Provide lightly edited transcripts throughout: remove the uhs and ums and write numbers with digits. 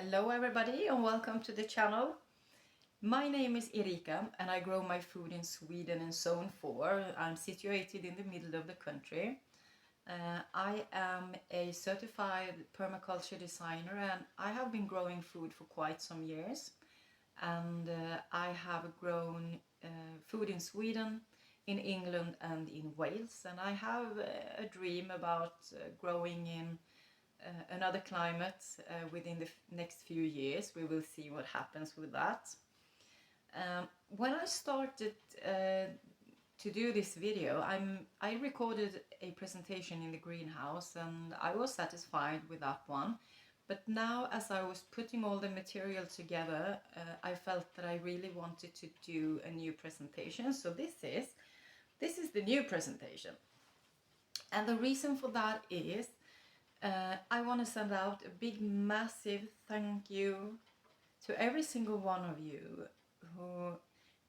Hello everybody and welcome to the channel. My name is Erika and I grow my food in Sweden in zone 4. I'm situated in the middle of the country. I am a certified permaculture designer and I have been growing food for quite some years. And I have grown food in Sweden, in England and in Wales. And I have a dream about growing in another climate within the next few years. We will see what happens with that. When I started to do this video, I recorded a presentation in the greenhouse and I was satisfied with that one. But now, as I was putting all the material together, I felt that I really wanted to do a new presentation. So this is the new presentation. And the reason for that is I want to send out a big, massive thank you to every single one of you who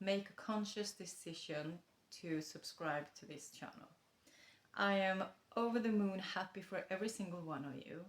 make a conscious decision to subscribe to this channel. I am over the moon happy for every single one of you.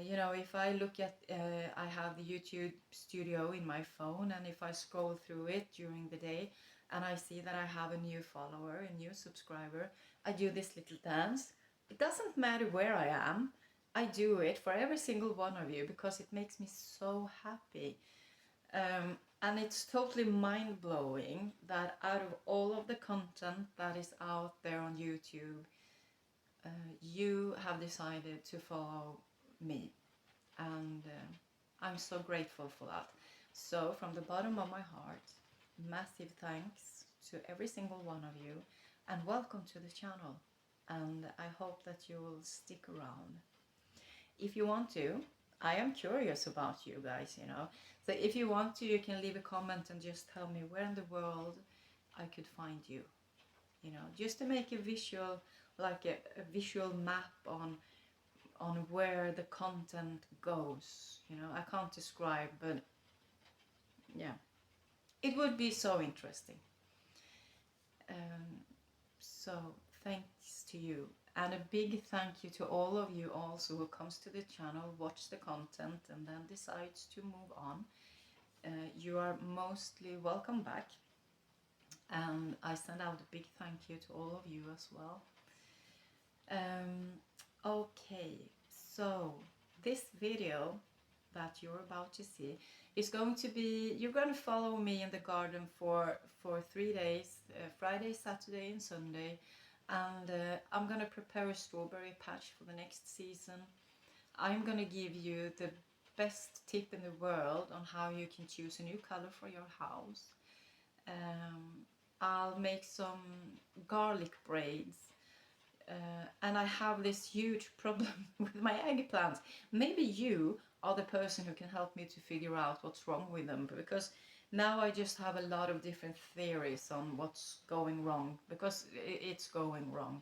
You know, if I look at, I have the YouTube studio in my phone, and if I scroll through it during the day and I see that I have a new follower, a new subscriber, I do this little dance. It doesn't matter where I am, I do it for every single one of you because it makes me so happy. And it's totally mind-blowing that out of all of the content that is out there on YouTube, you have decided to follow me, and I'm so grateful for that. So from the bottom of my heart, massive thanks to every single one of you, and welcome to the channel, and I hope that you will stick around. If you want to, I am curious about you guys, you know, so if you want to, you can leave a comment and just tell me where in the world I could find you, you know, just to make a visual, like a visual map on where the content goes. You know, I can't describe, but yeah, it would be so interesting. So thanks to you, and a big thank you to all of you also who comes to the channel, watch the content and then decides to move on. You are mostly welcome back, and I send out a big thank you to all of you as well. Okay, so this video that you're about to see is going to be, you're going to follow me in the garden for 3 days, Friday, Saturday and Sunday, and I'm going to prepare a strawberry patch for the next season. I'm going to give you the best tip in the world on how you can choose a new color for your house. I'll make some garlic braids. And I have this huge problem with my eggplants. Maybe you are the person who can help me to figure out what's wrong with them, because now I just have a lot of different theories on what's going wrong, because it's going wrong.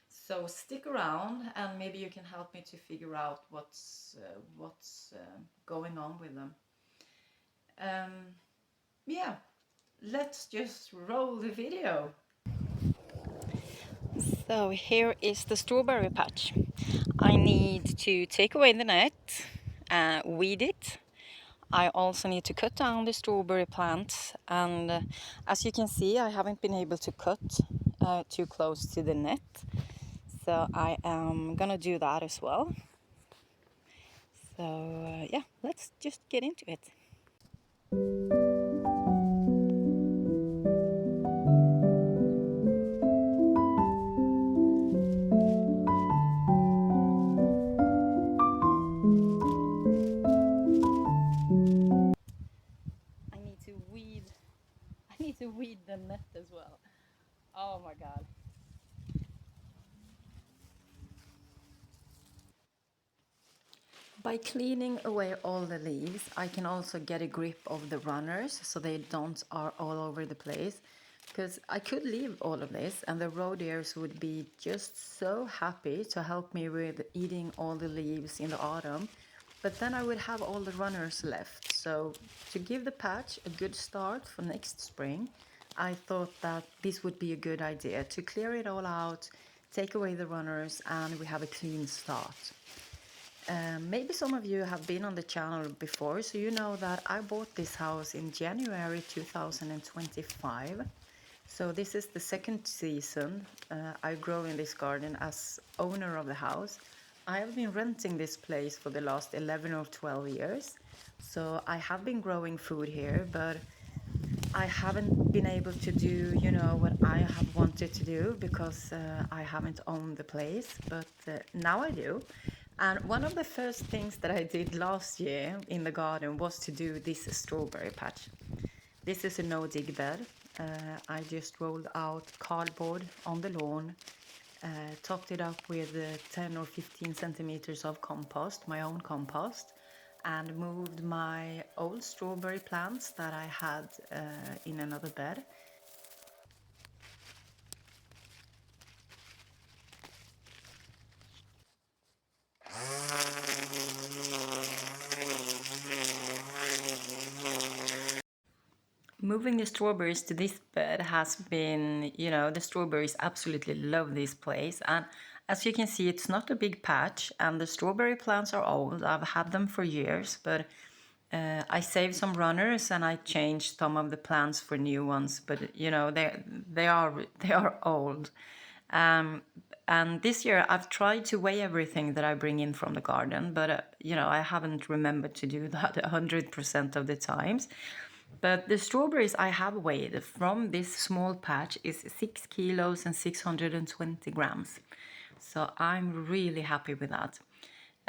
So stick around and maybe you can help me to figure out what's going on with them. Yeah, let's just roll the video. So here is the strawberry patch. I need to take away the net, weed it. I also need to cut down the strawberry plants, and as you can see, I haven't been able to cut too close to the net, so I am gonna do that as well. So yeah, let's just get into it. I need to weed the net as well. Oh my god. By cleaning away all the leaves, I can also get a grip of the runners so they don't are all over the place. Because I could leave all of this and the roe deers would be just so happy to help me with eating all the leaves in the autumn. But then I would have all the runners left. So to give the patch a good start for next spring, I thought that this would be a good idea to clear it all out, take away the runners, and we have a clean start. Maybe some of you have been on the channel before, so you know that I bought this house in January 2025. So this is the second season I grow in this garden as owner of the house. I have been renting this place for the last 11 or 12 years. So I have been growing food here, but I haven't been able to do, what I have wanted to do because I haven't owned the place, but now I do. And one of the first things that I did last year in the garden was to do this strawberry patch. This is a no-dig bed. I just rolled out cardboard on the lawn, topped it up with 10 or 15 centimeters of compost, my own compost, and moved my old strawberry plants that I had in another bed. Moving the strawberries to this bed has been, the strawberries absolutely love this place. And as you can see, it's not a big patch and the strawberry plants are old. I've had them for years, but I saved some runners and I changed some of the plants for new ones. But they are old. And this year I've tried to weigh everything that I bring in from the garden, but I haven't remembered to do that 100% of the times. But the strawberries I have weighed from this small patch is 6 kilos and 620 grams. So I'm really happy with that.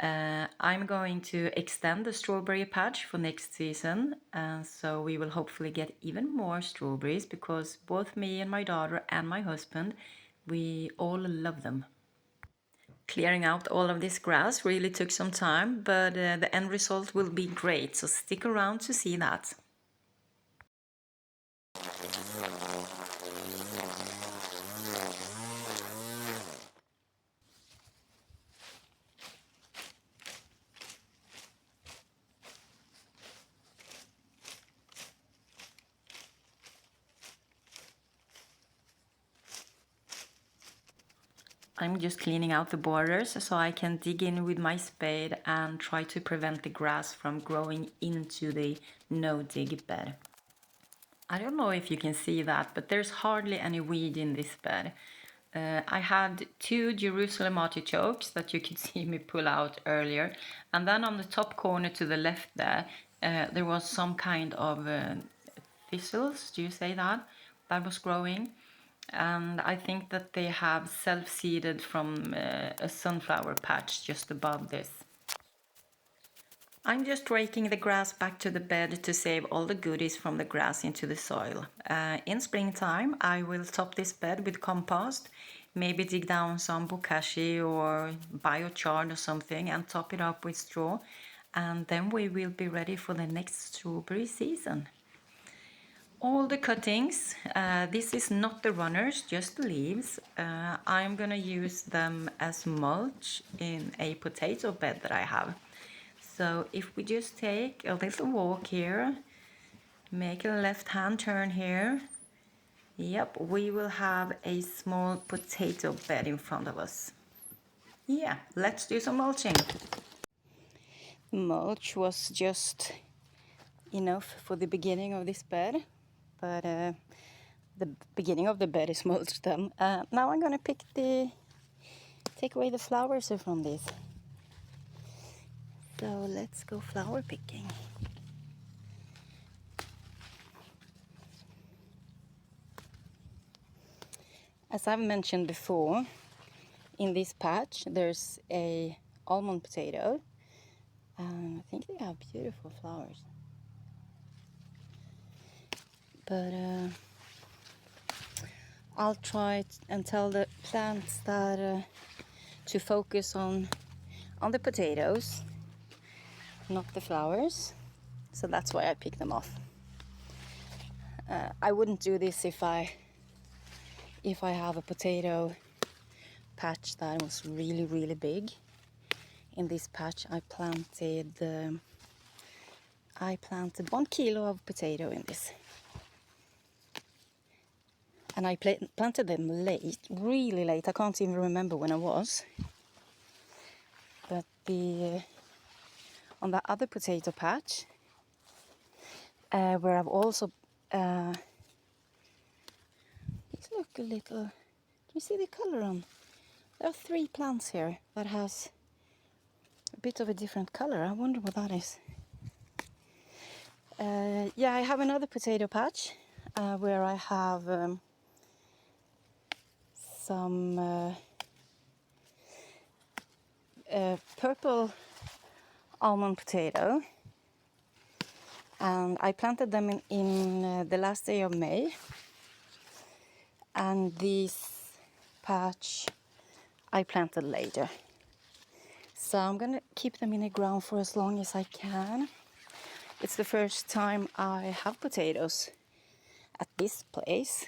I'm going to extend the strawberry patch for next season. So we will hopefully get even more strawberries because both me and my daughter and my husband, we all love them. Clearing out all of this grass really took some time, but the end result will be great. So stick around to see that. I'm just cleaning out the borders so I can dig in with my spade and try to prevent the grass from growing into the no-dig bed. I don't know if you can see that, but there's hardly any weed in this bed. I had 2 Jerusalem artichokes that you could see me pull out earlier. And then on the top corner to the left there was some kind of thistles, do you say that? That was growing. And I think that they have self-seeded from a sunflower patch just above this. I'm just raking the grass back to the bed to save all the goodies from the grass into the soil. In springtime I will top this bed with compost, maybe dig down some bokashi or biochar or something and top it up with straw, and then we will be ready for the next strawberry season. All the cuttings, this is not the runners, just the leaves. I'm gonna use them as mulch in a potato bed that I have. So if we just take a little walk here, make a left-hand turn here, yep, we will have a small potato bed in front of us. Yeah, let's do some mulching. Mulch was just enough for the beginning of this bed, but the beginning of the bed is mulched then. Now I'm gonna take away the flowers from this. So let's go flower picking. As I've mentioned before, in this patch there's a almond potato. I think they have beautiful flowers. But I'll try and tell the plants that to focus on the potatoes, not the flowers. So that's why I pick them off. I wouldn't do this if I have a potato patch that was really big. In this patch I planted 1 kilo of potato in this. And I planted them late, really late. I can't even remember when I was. But the other potato patch, where I've also these look a little. Can you see the color on? There are 3 plants here that has a bit of a different color. I wonder what that is. Yeah, I have another potato patch where I have some purple almond potato, and I planted them in the last day of May, and this patch I planted later. So I'm gonna keep them in the ground for as long as I can. It's the first time I have potatoes at this place,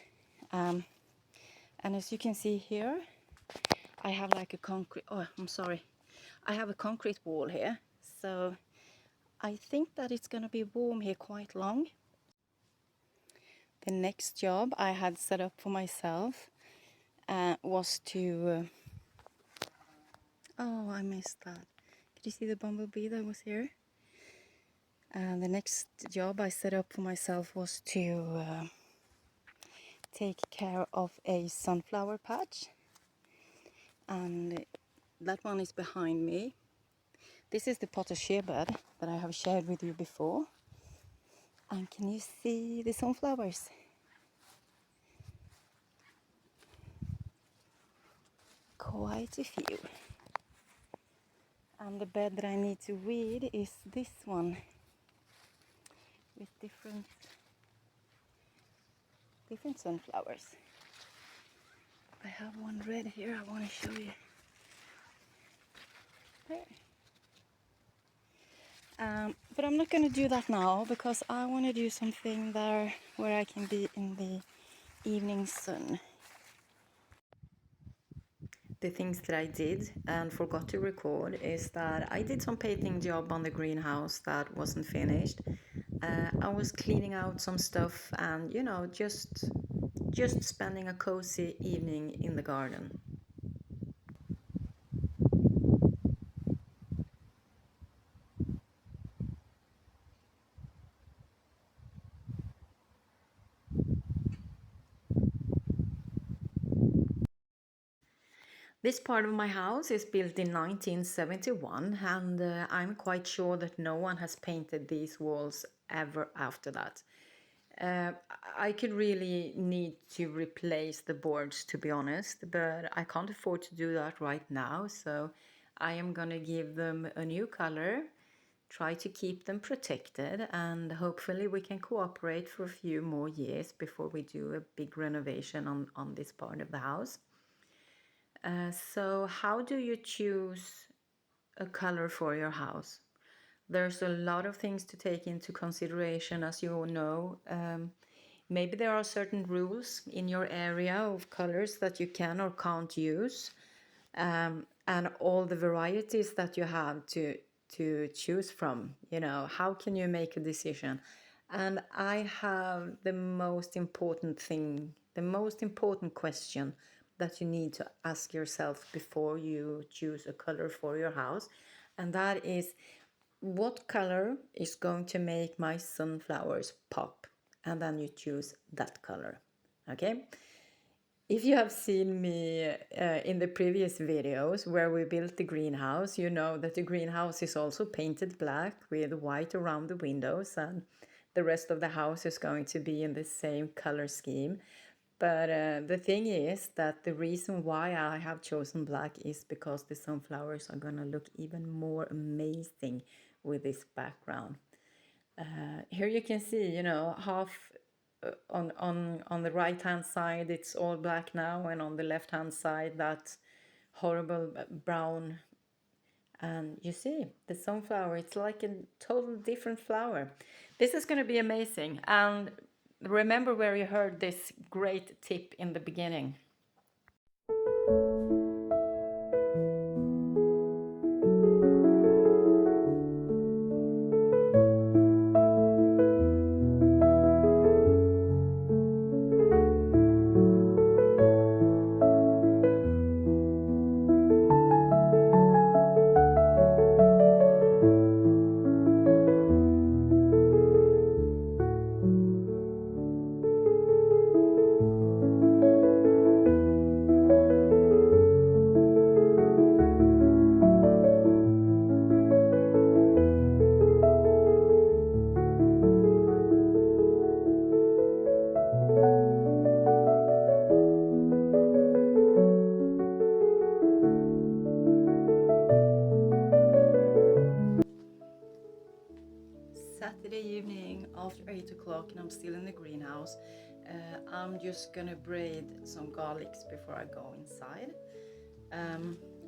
and as you can see here, I have like a concrete, I have a concrete wall here, so I think that it's gonna be warm here quite long. The next job I had set up for myself was to, oh, I missed that. Could you see the bumblebee that was here? The next job I set up for myself was to take care of a sunflower patch, and that one is behind me. This is the Potager bed that I have shared with you before, and can you see the sunflowers? Quite a few. And the bed that I need to weed is this one, with different sunflowers. I have one red here I want to show you. There. But I'm not going to do that now, because I want to do something there where I can be in the evening sun. The things that I did and forgot to record is that I did some painting job on the greenhouse that wasn't finished. I was cleaning out some stuff and, you know, just spending a cozy evening in the garden. This part of my house is built in 1971, and I'm quite sure that no one has painted these walls ever after that. I could really need to replace the boards, to be honest, but I can't afford to do that right now, so I am gonna give them a new color, try to keep them protected, and hopefully we can cooperate for a few more years before we do a big renovation on this part of the house. So how do you choose a color for your house? There's a lot of things to take into consideration, as you all know. Maybe there are certain rules in your area of colors that you can or can't use, and all the varieties that you have to choose from. You know, how can you make a decision? And I have the most important thing, the most important question that you need to ask yourself before you choose a color for your house, and that is, what color is going to make my sunflowers pop? And then you choose that color. Okay, if you have seen me in the previous videos where we built the greenhouse, you know that the greenhouse is also painted black with white around the windows, and the rest of the house is going to be in the same color scheme. But the thing is that the reason why I have chosen black is because the sunflowers are gonna look even more amazing with this background. Here you can see, you know, half on the right hand side it's all black now, and on the left hand side that horrible brown. And you see the sunflower, it's like a total different flower. This is going to be amazing. And remember where you heard this great tip in the beginning. evening after 8 o'clock and I'm still in the greenhouse. I'm just gonna braid some garlics before I go inside.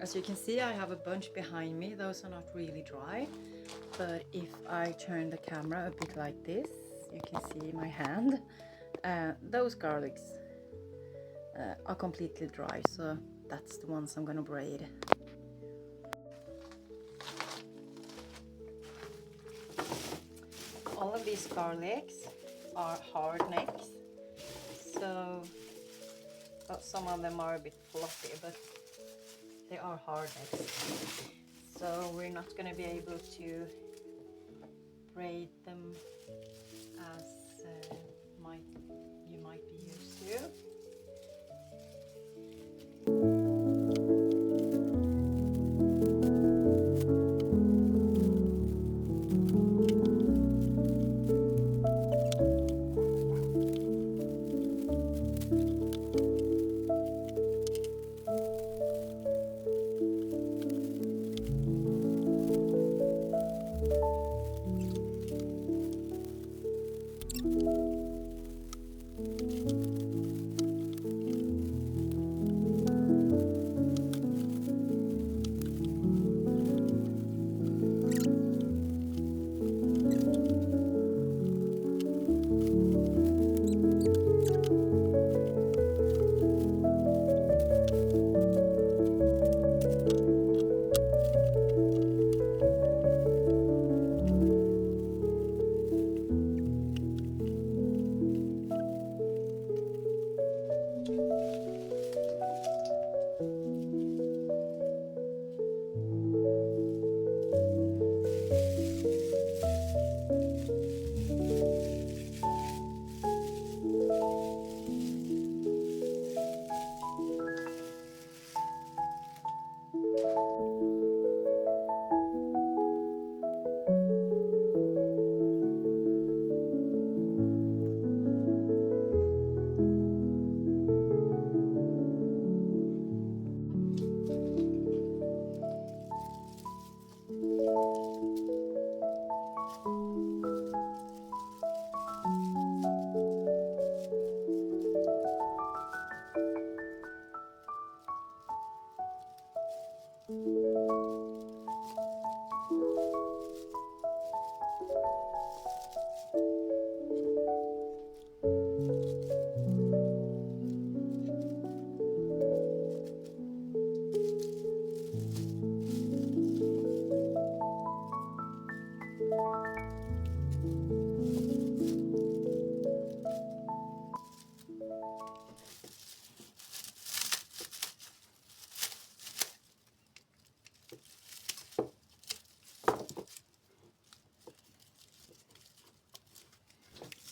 As you can see, I have a bunch behind me. Those are not really dry, but if I turn the camera a bit like this, you can see my hand. Those garlics are completely dry, so that's the ones I'm gonna braid. All of these garlics are hard necks, so some of them are a bit fluffy, but they are hard necks. So we're not going to be able to braid them as you might be used to.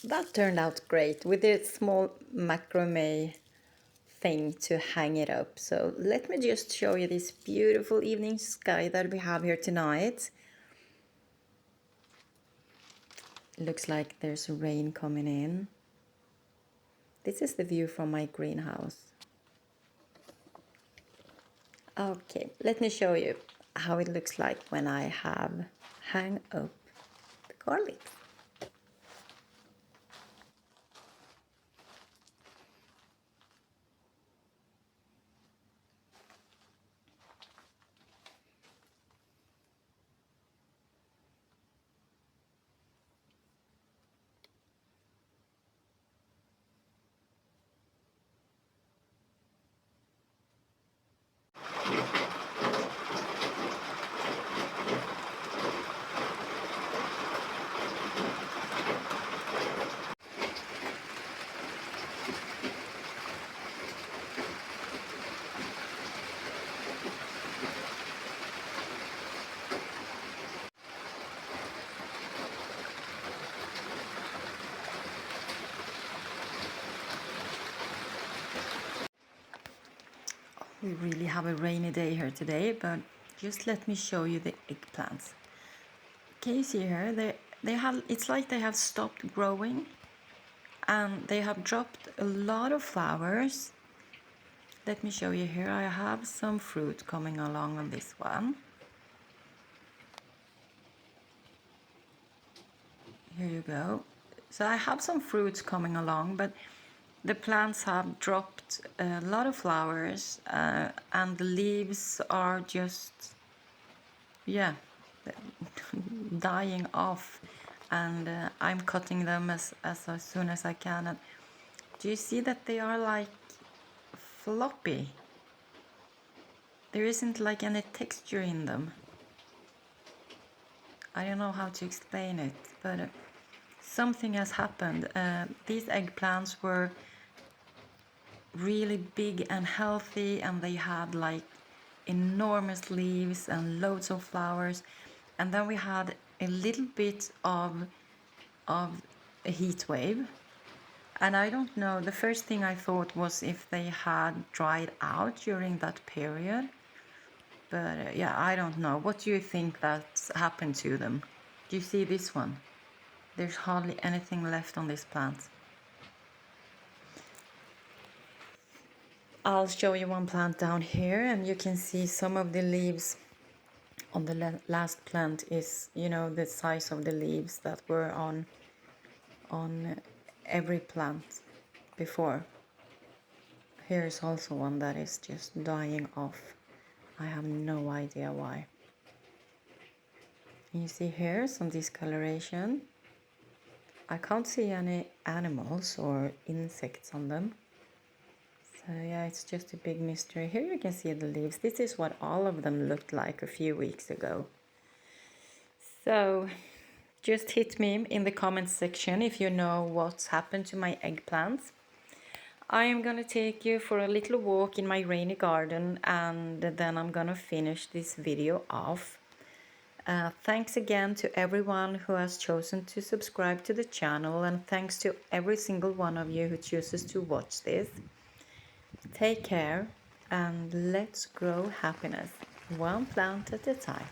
That turned out great with a small macrame thing to hang it up. So let me just show you this beautiful evening sky that we have here tonight. It looks like there's rain coming in. This is the view from my greenhouse. Okay, let me show you how it looks like when I have hang up the garlic. We really have a rainy day here today, but just let me show you the eggplants. Can you see here? It's like they have stopped growing and they have dropped a lot of flowers. Let me show you here. I have some fruit coming along on this one. Here you go. So I have some fruits coming along, but the plants have dropped a lot of flowers, and the leaves are just, yeah, dying off. And I'm cutting them as soon as I can. And do you see that they are like floppy? There isn't like any texture in them. I don't know how to explain it, but something has happened. These eggplants were really big and healthy, and they had like enormous leaves and loads of flowers. And then we had a little bit of a heat wave. And I don't know, the first thing I thought was if they had dried out during that period. But yeah, I don't know. What do you think that's happened to them? Do you see this one? There's hardly anything left on this plant. I'll show you one plant down here, and you can see some of the leaves on the last plant is, you know, the size of the leaves that were on every plant before. Here's also one that is just dying off. I have no idea why. You see here some discoloration. I can't see any animals or insects on them. So yeah, it's just a big mystery. Here you can see the leaves. This is what all of them looked like a few weeks ago. So just hit me in the comments section if you know what's happened to my eggplants. I am gonna take you for a little walk in my rainy garden, and then I'm gonna finish this video off. Thanks again to everyone who has chosen to subscribe to the channel, and thanks to every single one of you who chooses to watch this. Take care, and let's grow happiness, one plant at a time.